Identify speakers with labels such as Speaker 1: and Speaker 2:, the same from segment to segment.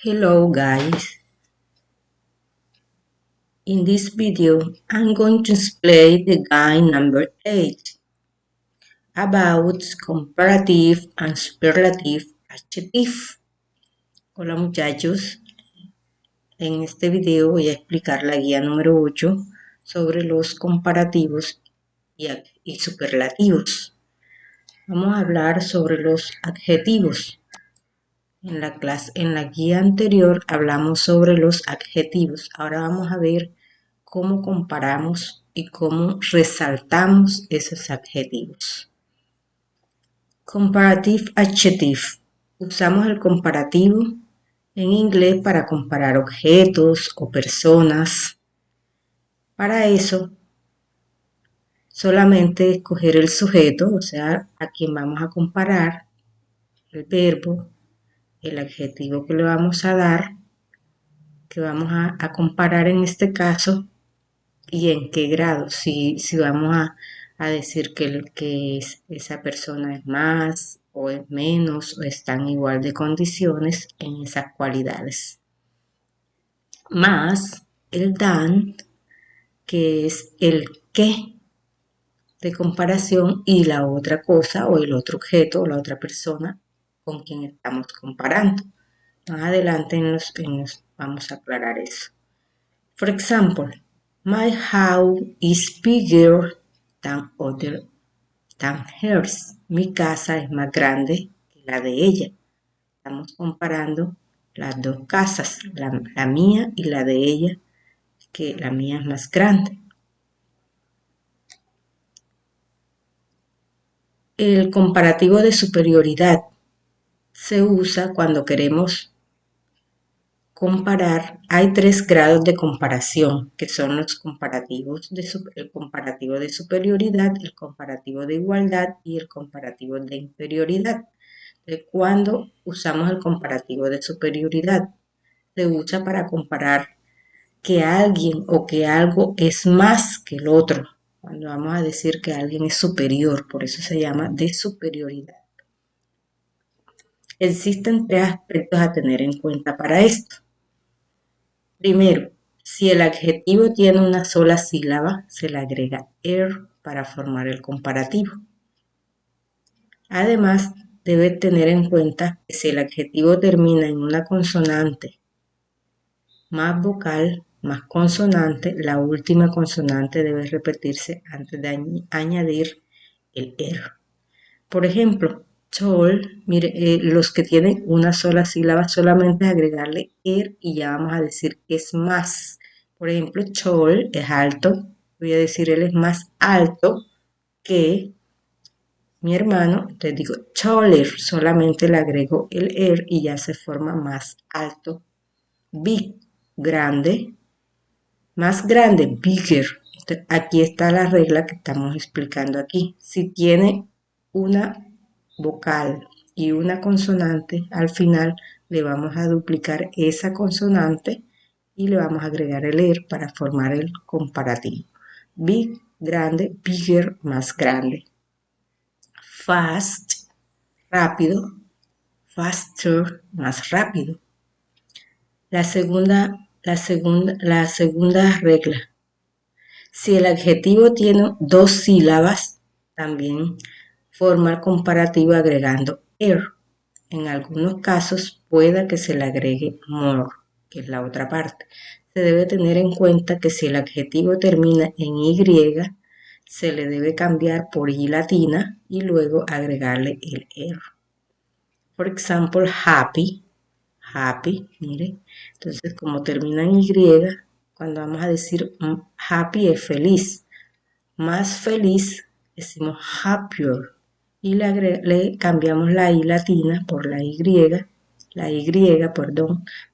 Speaker 1: Hello guys, in this video I'm going to explain the guide number 8 about comparative and superlative adjective. Hola muchachos, en este video voy a explicar la guía número 8 sobre los comparativos y superlativos. Vamos a hablar sobre los adjetivos. En la guía anterior hablamos sobre los adjetivos. Ahora vamos a ver cómo comparamos y cómo resaltamos esos adjetivos. Comparative adjective. Usamos el comparativo en inglés para comparar objetos o personas. Para eso, solamente escoger el sujeto, o sea, a quien vamos a comparar, el verbo, el adjetivo que le vamos a dar, que vamos a comparar en este caso, y en qué grado, si vamos a decir que esa persona es más o es menos o están igual de condiciones en esas cualidades. Más el than, que es el qué de comparación, y la otra cosa o el otro objeto o la otra persona con quien estamos comparando. Más adelante vamos a aclarar eso. For example, my house is bigger than hers. Mi casa es más grande que la de ella. Estamos comparando las dos casas, la mía y la de ella, que la mía es más grande. El comparativo de superioridad se usa cuando queremos comparar. Hay 3 grados de comparación, que son los comparativos el comparativo de superioridad, el comparativo de igualdad y el comparativo de inferioridad. Cuando usamos el comparativo de superioridad, se usa para comparar que alguien o que algo es más que el otro. Cuando vamos a decir que alguien es superior, por eso se llama de superioridad. Existen 3 aspectos a tener en cuenta para esto. Primero, si el adjetivo tiene una sola sílaba, se le agrega er para formar el comparativo. Además, debe tener en cuenta que si el adjetivo termina en una consonante más vocal, más consonante, la última consonante debe repetirse antes de añadir el er. Por ejemplo, tall, mire, los que tienen una sola sílaba solamente es agregarle er y ya vamos a decir que es más. Por ejemplo, tall es alto, voy a decir él es más alto que mi hermano, entonces digo taller, solamente le agrego el er y ya se forma más alto. Big, grande, más grande, bigger. Entonces, aquí está la regla que estamos explicando aquí. Si tiene una vocal y una consonante, al final le vamos a duplicar esa consonante y le vamos a agregar el er para formar el comparativo. Big, grande, bigger, más grande. Fast, rápido, faster, más rápido. La segunda regla. Si el adjetivo tiene 2 sílabas, también forma el comparativo agregando er. En algunos casos pueda que se le agregue more, que es la otra parte. Se debe tener en cuenta que si el adjetivo termina en y, se le debe cambiar por i latina y luego agregarle el er. Por ejemplo, happy, mire. Entonces, como termina en y, cuando vamos a decir happy es feliz. Más feliz decimos happier. Y le cambiamos la i latina por la y,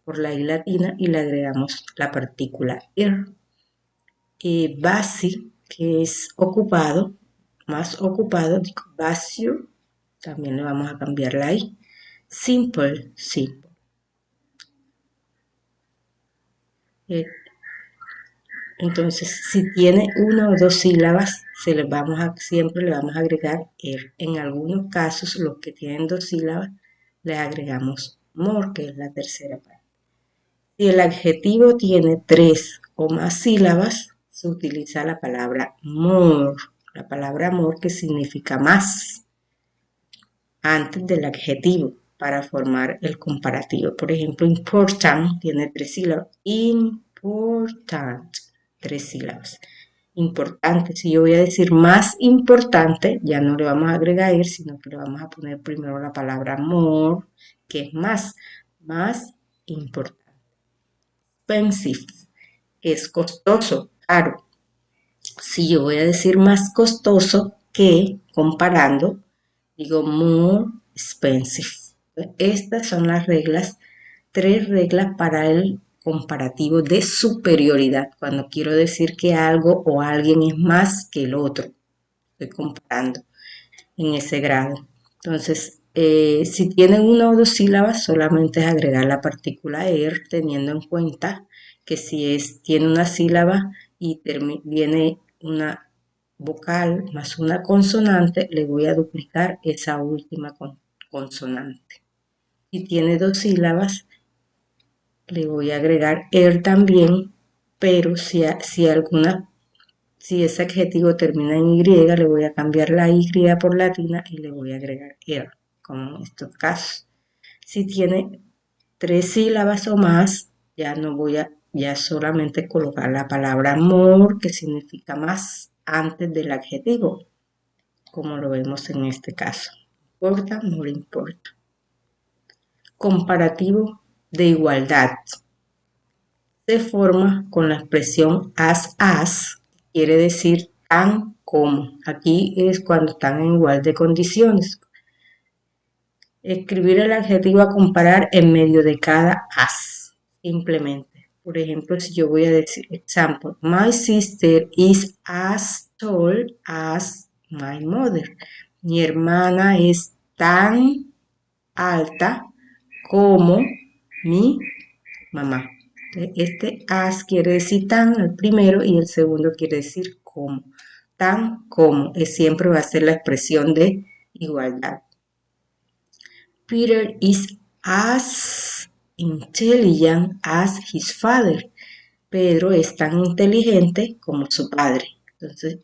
Speaker 1: por la i latina y le agregamos la partícula er. Busy, que es ocupado, más ocupado, digo busier, también le vamos a cambiar la i. Simple, simple. Entonces, si tiene 1 o 2 sílabas, siempre le vamos a agregar er. En algunos casos, los que tienen 2 sílabas, le agregamos more, que es la tercera parte. Si el adjetivo tiene 3 o más sílabas, se utiliza la palabra more. La palabra more, que significa más, antes del adjetivo para formar el comparativo. Por ejemplo, important tiene 3 sílabas. Important, 3 sílabas. Importante, si yo voy a decir más importante, ya no le vamos a agregar ir, sino que le vamos a poner primero la palabra more, que es más importante. Expensive, es costoso, caro. Si yo voy a decir más costoso que, comparando, digo more expensive. Estas son las reglas, 3 reglas para el comparativo de superioridad. Cuando quiero decir que algo o alguien es más que el otro, estoy comparando en ese grado. Entonces, si tienen una o dos sílabas, solamente es agregar la partícula er, teniendo en cuenta que si tiene una sílaba y viene una vocal más una consonante, le voy a duplicar esa última consonante. Si tiene 2 sílabas, le voy a agregar er también, pero si ese adjetivo termina en y, le voy a cambiar la y por latina y le voy a agregar er, como en estos casos. Si tiene 3 sílabas o más, ya no voy a, ya solamente colocar la palabra more, que significa más, antes del adjetivo, como lo vemos en este caso. Importa, more importa. Comparativo de igualdad. Se forma con la expresión as, quiere decir tan como. Aquí es cuando están en igual de condiciones. Escribir el adjetivo a comparar en medio de cada as, simplemente. Por ejemplo, si yo voy a decir, example, my sister is as tall as my mother. Mi hermana es tan alta como mi mamá. Este as quiere decir tan, el primero, y el segundo quiere decir como. Tan como, siempre va a ser la expresión de igualdad. Peter is as intelligent as his father. Pedro es tan inteligente como su padre. Entonces,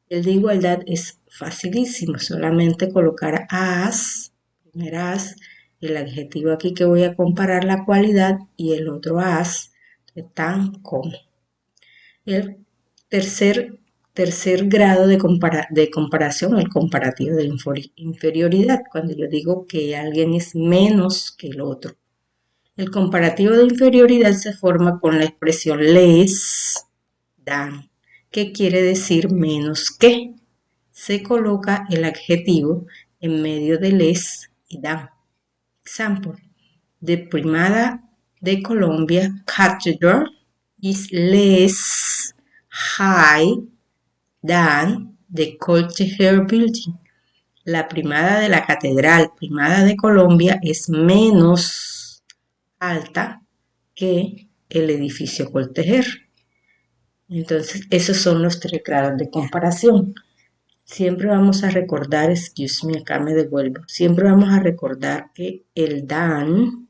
Speaker 1: el de igualdad es facilísimo, solamente colocar as, primer as, el adjetivo aquí que voy a comparar la cualidad y el otro as, tan como. El tercer grado de comparación, el comparativo de inferioridad, cuando yo digo que alguien es menos que el otro. El comparativo de inferioridad se forma con la expresión less than, que quiere decir menos que. Se coloca el adjetivo en medio de less y than. Example, the primada de Colombia Cathedral is less high than the Colcheher Building. La primada de la Catedral Primada de Colombia es menos alta que el edificio Coltejer. Entonces, esos son los 3 grados de comparación. Siempre vamos a recordar, excuse me, acá me devuelvo. Siempre vamos a recordar que el than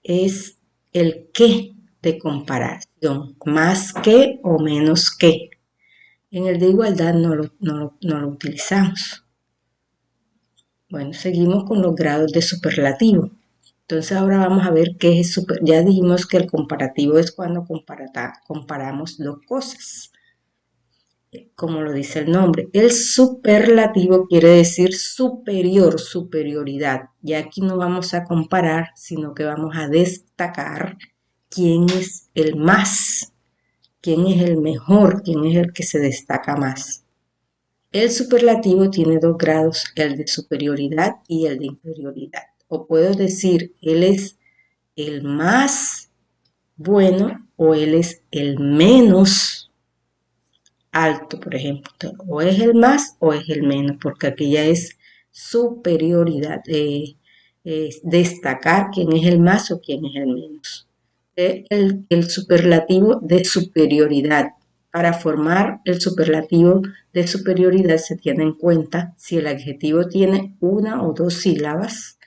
Speaker 1: es el que de comparación, más que o menos que. En el de igualdad no lo utilizamos. Bueno, seguimos con los grados de superlativo. Entonces ahora vamos a ver qué es ya dijimos que el comparativo es cuando comparamos dos cosas, como lo dice el nombre. El superlativo quiere decir superior, superioridad. Y aquí no vamos a comparar, sino que vamos a destacar quién es el más, quién es el mejor, quién es el que se destaca más. El superlativo tiene 2 grados, el de superioridad y el de inferioridad. O puedo decir, él es el más bueno o él es el menos alto, por ejemplo. O es el más o es el menos, porque aquí ya es superioridad, destacar quién es el más o quién es el menos. el superlativo de superioridad. Para formar el superlativo de superioridad se tiene en cuenta si el adjetivo tiene una o dos sílabas,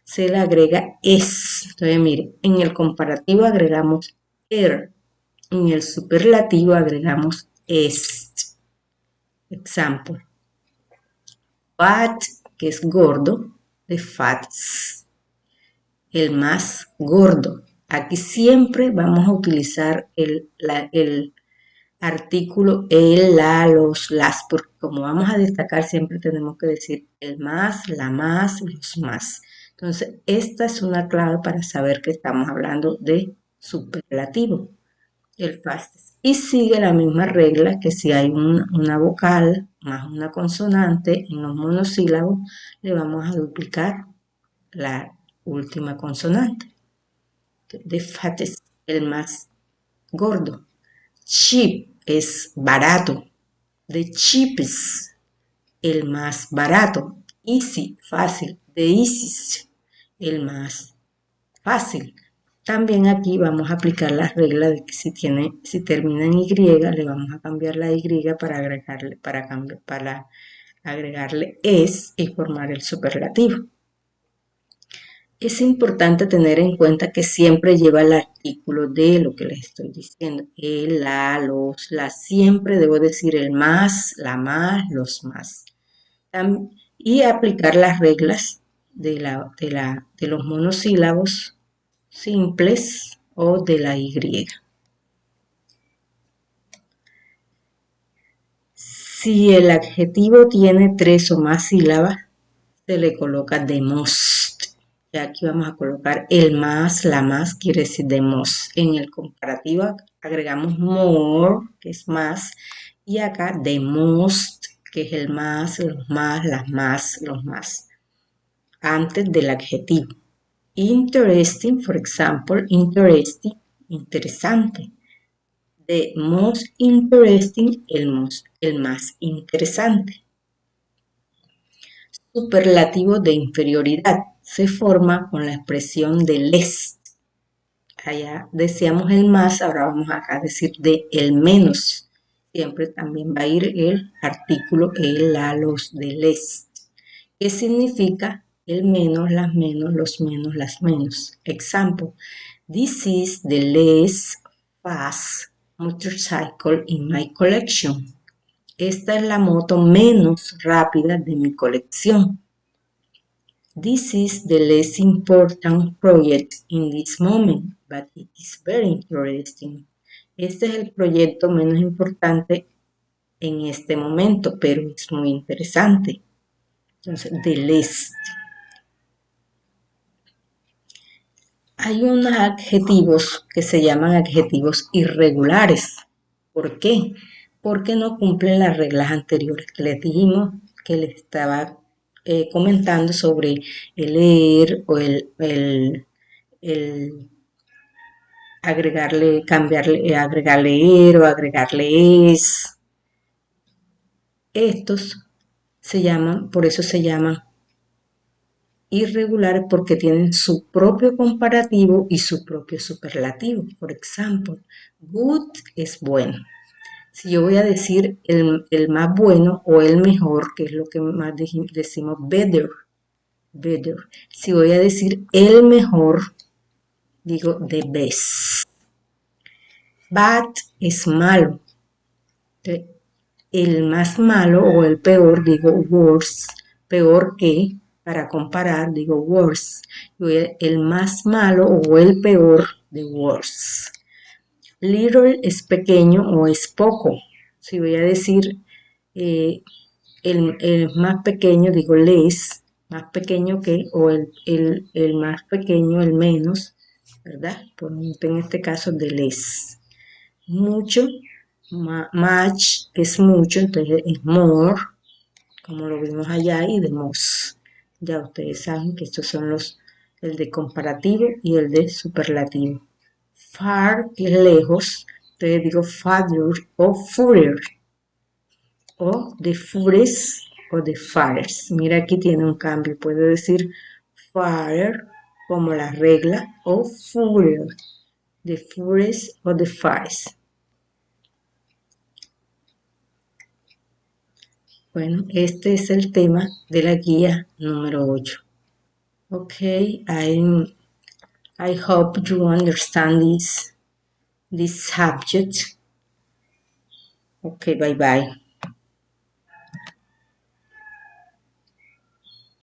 Speaker 1: se le agrega es. Entonces, mire, en el comparativo agregamos er, en el superlativo agregamos est. Example. Fat, que es gordo, de fats, el más gordo. Aquí siempre vamos a utilizar el artículo el, la, los, las, porque como vamos a destacar siempre tenemos que decir el más, la más, los más. Entonces, esta es una clave para saber que estamos hablando de superlativo, el fastest. Y sigue la misma regla que si hay una vocal más una consonante en los monosílabos, le vamos a duplicar la última consonante. The fattest, el más gordo. Cheap es barato. The cheapest, el más barato. Easy, fácil. The easiest, el más fácil. También aquí vamos a aplicar la regla de que si termina en Y, le vamos a cambiar la Y para agregarle es y formar el superlativo. Es importante tener en cuenta que siempre lleva el artículo de lo que les estoy diciendo. El, la, los, las. Siempre debo decir el más, la más, los más. Y aplicar las reglas de los monosílabos simples o de la Y. Si el adjetivo tiene 3 o más sílabas, se le coloca the most. Y aquí vamos a colocar el más, la más, quiere decir the most. En el comparativo agregamos more, que es más, y acá the most, que es el más, los más, las más, los más, antes del adjetivo. Interesting, for example, interesting, interesante. The most interesting, el más interesante. Superlativo de inferioridad se forma con la expresión de less. Allá decíamos el más, ahora vamos acá a decir de el menos. Siempre también va a ir el artículo el, la, los, de less. ¿Qué significa el menos, las menos, los menos, las menos? Example. This is the less fast motorcycle in my collection. Esta es la moto menos rápida de mi colección. This is the less important project in this moment, but it is very interesting. Este es el proyecto menos importante en este momento, pero es muy interesante. Entonces, the less. Hay unos adjetivos que se llaman adjetivos irregulares. ¿Por qué? Porque no cumplen las reglas anteriores que les dijimos, que les estaba comentando sobre el leer o el agregarle, cambiarle, agregarle er o agregarle es. Estos se llaman, por eso se llaman irregulares porque tienen su propio comparativo y su propio superlativo. Por ejemplo, good es bueno. Si yo voy a decir el más bueno o el mejor, que es lo que más decimos better, better. Si voy a decir el mejor, digo the best. Bad es malo. El más malo o el peor, digo worse. Peor que, para comparar, digo worse. El más malo o el peor, the worst. Little es pequeño o es poco. Si voy a decir el más pequeño, digo less, más pequeño que, o el más pequeño, el menos, ¿verdad? Por ejemplo, en este caso, de less. Mucho, much, que es mucho, entonces es more, como lo vimos allá, y de most. Ya ustedes saben que estos son el de comparativo y el de superlativo. Far, que es lejos, entonces digo farther o further, o the furthest o the farthest. Mira, aquí tiene un cambio, puedo decir farther como la regla o further. The forest or the fires. Bueno, este es el tema de la guía número 8. Okay, I hope you understand this subject. Okay, bye bye.